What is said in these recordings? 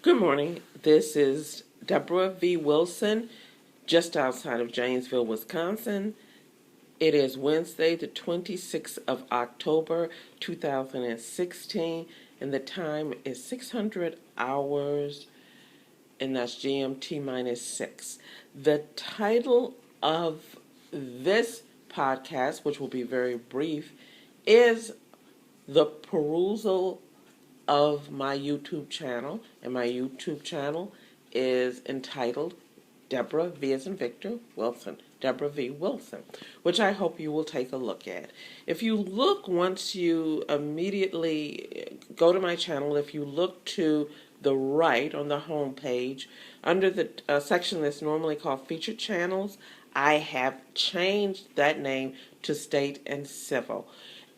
Good morning. This is Debra V. Wilson, just outside of Janesville, Wisconsin. It is Wednesday, the 26th of October, 2016, and the time is 600 hours, and that's GMT minus 6. The title of this podcast, which will be very brief, is The Perusal of my YouTube channel, and my YouTube channel is entitled Debra V as in Victor Wilson, Debra V. Wilson, which I hope you will take a look at. If you look, once you immediately go to my channel, if you look to the right on the home page, under the section that's normally called Featured Channels, I have changed that name to State and Civil.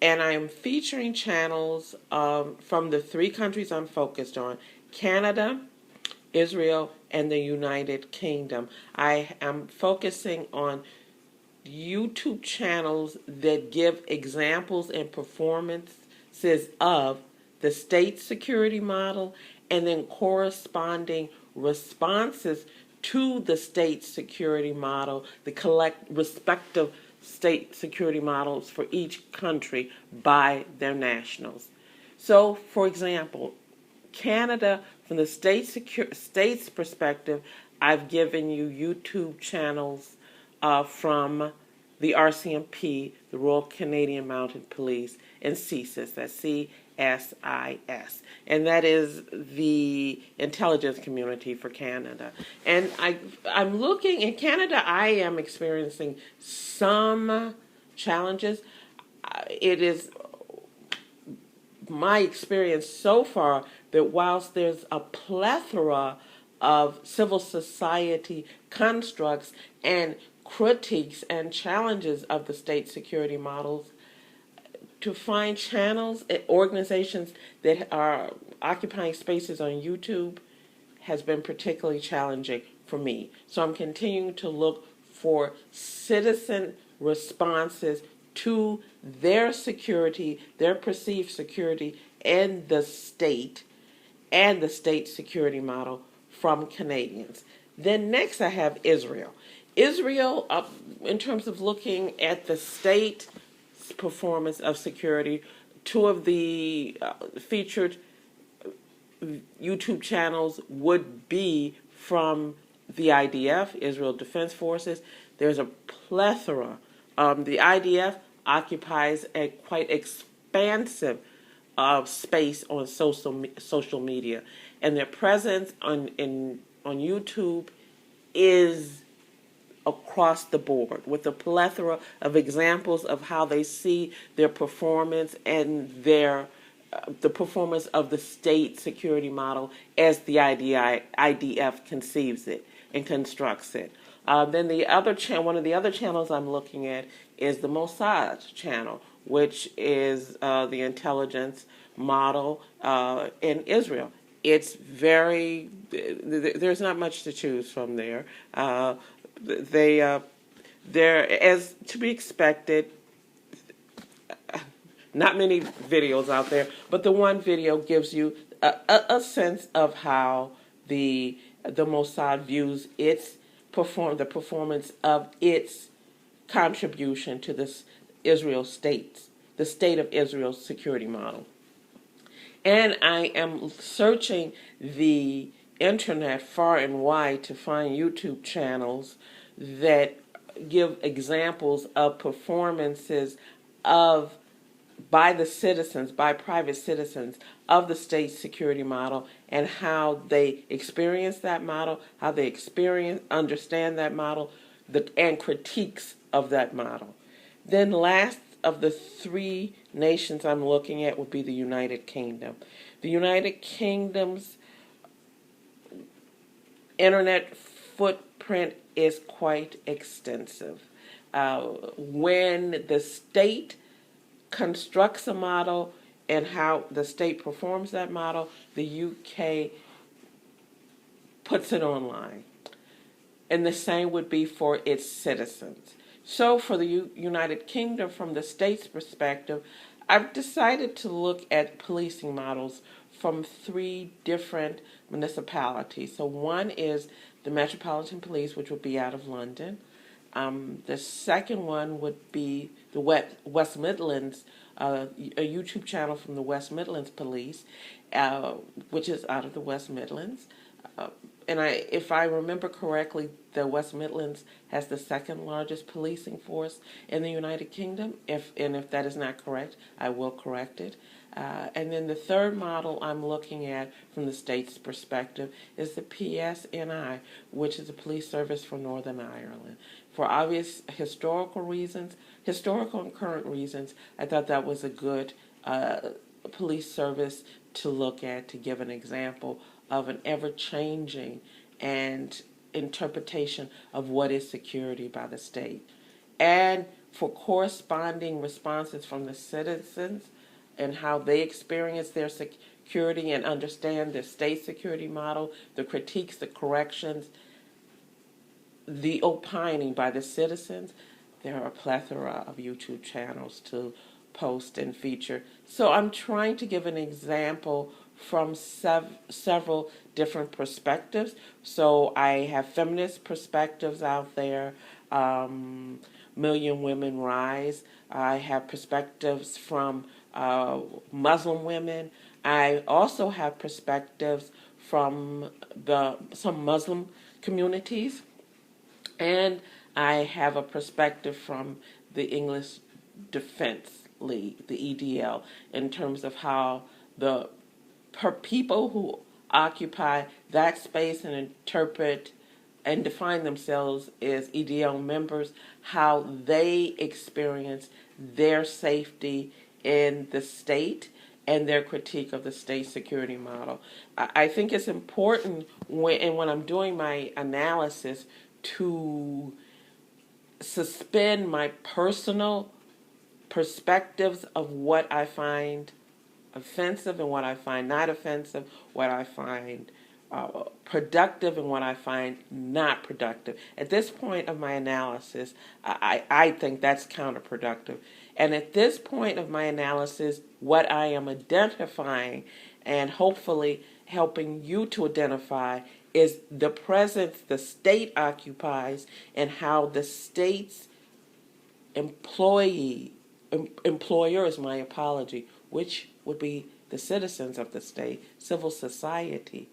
And I am featuring channels from the three countries I'm focused on: Canada, Israel, and the United Kingdom. I am focusing on YouTube channels that give examples and performances of the state security model and then corresponding responses to the state security model, the respective state security models for each country by their nationals. So, for example, Canada, from the state's perspective, I've given you YouTube channels from the RCMP, the Royal Canadian Mounted Police, and CSIS, that's CSIS, and that is the intelligence community for Canada. And I'm looking, in Canada, I am experiencing some challenges. It is my experience so far that whilst there's a plethora of civil society constructs and critiques and challenges of the state security models, to find channels, organizations that are occupying spaces on YouTube has been particularly challenging for me. So I'm continuing to look for citizen responses to their security, their perceived security, and the state security model from Canadians. Then next I have Israel. Israel, in terms of looking at the state performance of security, two of the featured YouTube channels would be from the IDF, Israel Defense Forces. There's a plethora. The IDF occupies a quite expansive space on social media, and their presence on YouTube is across the board, with a plethora of examples of how they see their performance and the performance of the state security model as the IDF conceives it and constructs it. Then one of the other channels I'm looking at is the Mossad channel, which is the intelligence model in Israel. It's there's not much to choose from there. They're, as to be expected, not many videos out there, but the one video gives you a sense of how the Mossad views the performance of its contribution to this the state of Israel's security model. And I am searching the internet far and wide to find YouTube channels that give examples of performances by private citizens of the state security model, and how they experience that model, how they understand that model, and critiques of that model. Then last of the three nations I'm looking at would be the United Kingdom. The United Kingdom's internet footprint is quite extensive. When the state constructs a model and how the state performs that model, the UK puts it online. And the same would be for its citizens. So for the United Kingdom, from the state's perspective, I've decided to look at policing models from 3 different municipalities. So one is the Metropolitan Police, which would be out of London. The second one would be the West Midlands, a YouTube channel from the West Midlands Police, which is out of the West Midlands. And if I remember correctly, the West Midlands has the second largest policing force in the United Kingdom. If that is not correct, I will correct it. And then the third model I'm looking at from the state's perspective is the PSNI, which is the Police Service for Northern Ireland. For obvious historical and current reasons, I thought that was a good police service to look at, to give an example of an ever-changing and interpretation of what is security by the state. And for corresponding responses from the citizens and how they experience their security and understand the state security model, the critiques, the corrections, the opining by the citizens, there are a plethora of YouTube channels to post and feature. So I'm trying to give an example from several different perspectives. So I have feminist perspectives out there, Million Women Rise. I have perspectives from Muslim women. I also have perspectives from some Muslim communities. And I have a perspective from the English Defense League, the EDL, in terms of how the people who occupy that space and interpret and define themselves as EDL members, how they experience their safety in the state and their critique of the state security model. I think it's important when I'm doing my analysis to suspend my personal perspectives of what I find offensive and what I find not offensive, what I find productive and what I find not productive. At this point of my analysis, I think that's counterproductive. And at this point of my analysis, what I am identifying and hopefully helping you to identify is the presence the state occupies and how the state's employers, my apology, which would be the citizens of the state, civil society,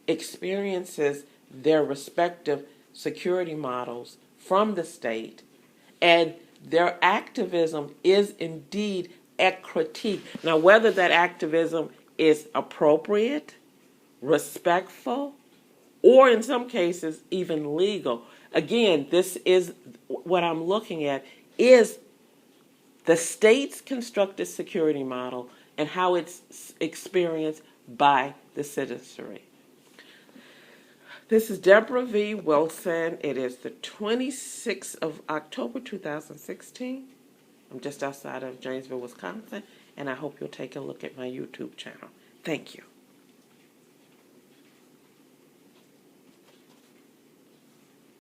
experiences their respective security models from the state, and their activism is indeed a critique. Now, whether that activism is appropriate, respectful, or in some cases even legal. Again, this is what I'm looking at is the state's constructed security model and how it's experienced by the citizenry. This is Debra V. Wilson. It is the 26th of October, 2016. I'm just outside of Janesville, Wisconsin, and I hope you'll take a look at my YouTube channel. Thank you.